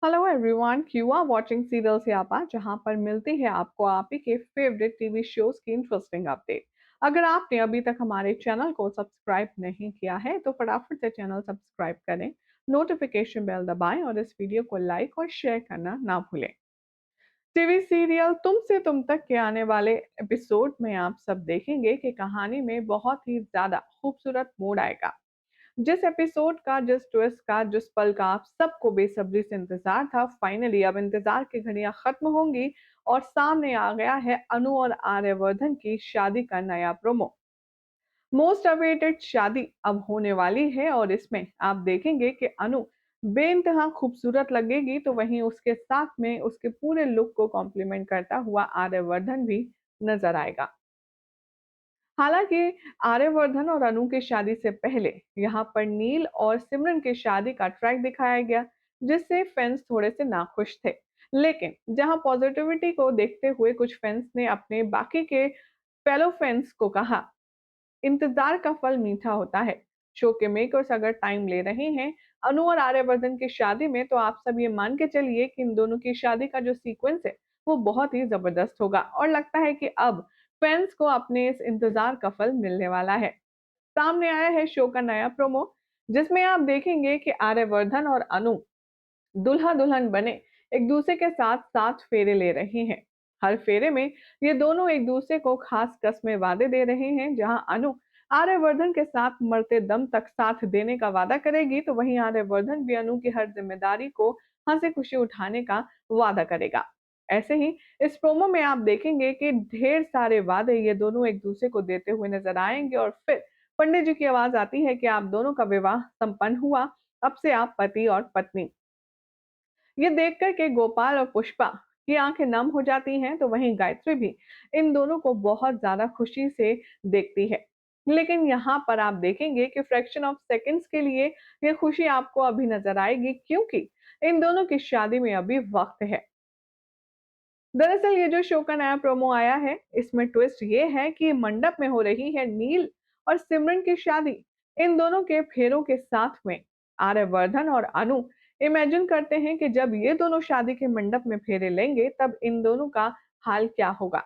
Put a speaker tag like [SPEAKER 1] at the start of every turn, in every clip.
[SPEAKER 1] Hello everyone, you are watching serial Syapa, जहां पर मिलती है आपको आप ही के फेवरेट टीवी शोज की इंटरेस्टिंग अपडेट। अगर आपने अभी तक हमारे चैनल को सब्सक्राइब नहीं किया है तो फटाफट से चैनल सब्सक्राइब करें, नोटिफिकेशन बेल दबाएं और इस वीडियो को लाइक और शेयर करना ना भूलें। टीवी सीरियल तुमसे तुम तक के आने वाले एपिसोड में आप सब देखेंगे कि कहानी में बहुत ही ज्यादा खूबसूरत मोड़ आएगा। जिस एपिसोड का, जिस ट्विस्ट का, जिस पल का आप सबको बेसब्री से इंतजार था, फाइनली अब इंतजार की घड़ियां खत्म होंगी और सामने आ गया है अनु और आर्यवर्धन की शादी का नया प्रोमो। मोस्ट अवेटेड शादी अब होने वाली है और इसमें आप देखेंगे कि अनु बेइंतहा खूबसूरत लगेगी, तो वहीं उसके साथ में उसके पूरे लुक को कॉम्प्लीमेंट करता हुआ आर्यवर्धन भी नजर आएगा। हालांकि आर्यवर्धन और अनु की शादी से पहले यहाँ पर नील और सिमरन की शादी का ट्रैक दिखाया गया, जिससे फैंस थोड़े से नाखुश थे। लेकिन जहां पॉजिटिविटी को देखते हुए कुछ फैंस ने अपने बाकी के फेलो फैंस को कहा, इंतजार का फल मीठा होता है। शो के मेकर्स अगर टाइम ले रहे हैं अनु और आर्यवर्धन की शादी में, तो आप सब ये मान के चलिए कि इन दोनों की शादी का जो सीक्वेंस है वो बहुत ही जबरदस्त होगा और लगता है कि अब फैंस को अपने इस इंतजार का फल मिलने वाला है। सामने आया है शो का नया प्रोमो, जिसमें आप देखेंगे कि आर्यवर्धन और अनु दूल्हा दुल्हन बने एक दूसरे के साथ सात फेरे ले रहे हैं। हर फेरे में ये दोनों एक दूसरे को खास कस्में वादे दे रहे हैं। जहां अनु आर्यवर्धन के साथ मरते दम तक साथ देने का वादा करेगी, तो वहीं आर्यवर्धन भी अनु की हर जिम्मेदारी को हंसी खुशी उठाने का वादा करेगा। ऐसे ही इस प्रोमो में आप देखेंगे कि ढेर सारे वादे ये दोनों एक दूसरे को देते हुए नजर आएंगे और फिर पंडित जी की आवाज आती है कि आप दोनों का विवाह संपन्न हुआ, अब से आप पति और पत्नी। ये देखकर के गोपाल और पुष्पा की आंखें नम हो जाती हैं, तो वहीं गायत्री भी इन दोनों को बहुत ज्यादा खुशी से देखती है। लेकिन यहाँ पर आप देखेंगे कि फ्रैक्शन ऑफ सेकंड्स के लिए ये खुशी आपको अभी नजर आएगी, क्योंकि इन दोनों की शादी में अभी वक्त है। दरअसल ये जो शो का नया प्रोमो आया है, इसमें ट्विस्ट ये है कि मंडप में हो रही है नील और सिमरन की शादी। इन दोनों के फेरों के साथ में आर्यवर्धन और अनु इमेजिन करते हैं कि जब ये दोनों शादी के मंडप में फेरे लेंगे तब इन दोनों का हाल क्या होगा।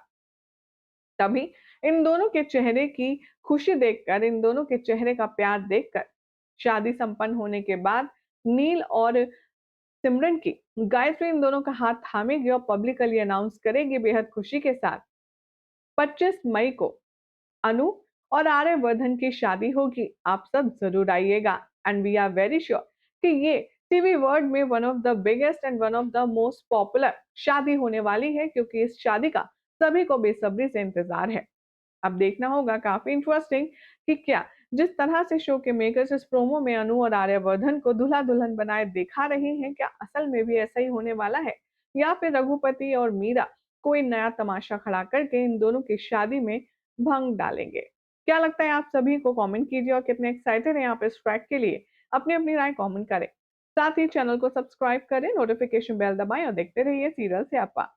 [SPEAKER 1] तभी इन दोनों के चेहरे की खुशी देखकर, इन दोनों के चेहरे का प्यार देखकर, शादी संपन्न होने के बाद नील और सिमरन की गायत्री इन दोनों का हाथ थामेगी और पब्लिकली अनाउंस करेगी बेहद खुशी के साथ, 25 मई को अनु और आर्यवर्धन की शादी होगी, आप सब जरूर आइएगा। And we are very sure कि ये टीवी वर्ल्ड में one of the biggest and one of the most popular शादी होने वाली है, क्योंकि इस शादी का सभी को बेसब्री से इंतजार है। अब देखना होगा, काफी इंटरेस्टिंग, कि क्या जिस तरह से शो के मेकर्स इस प्रोमो में अनु और आर्यवर्धन को दूल्हा दुल्हन बनाए दिखा रहे हैं, क्या असल में भी ऐसा ही होने वाला है, या फिर रघुपति और मीरा कोई नया तमाशा खड़ा करके इन दोनों की शादी में भंग डालेंगे। क्या लगता है आप सभी को? कमेंट कीजिए और कितने एक्साइटेड हैं आप इस ट्रैक के लिए, अपनी अपनी राय कमेंट करें। साथ ही चैनल को सब्सक्राइब करें, नोटिफिकेशन बेल दबाएं और देखते रहिए सीरियल स्यापा।